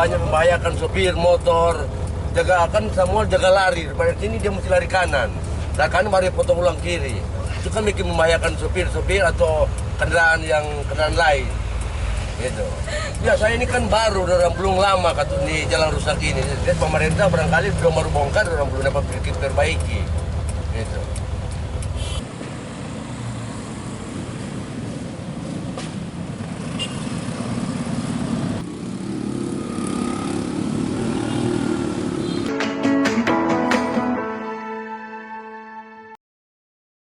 banyak membahayakan sopir motor. Kan semua jaga lari, pada sini dia mesti lari kanan. Nah kanan mari potong ulang kiri. Itu kan bikin membahayakan sopir atau kendaraan lain. Gitu. Ya saya ini kan baru, orang belum lama di jalan rusak ini. Jadi pemerintah barangkali belum baru bongkar, orang belum dapat perbaiki. Gitu.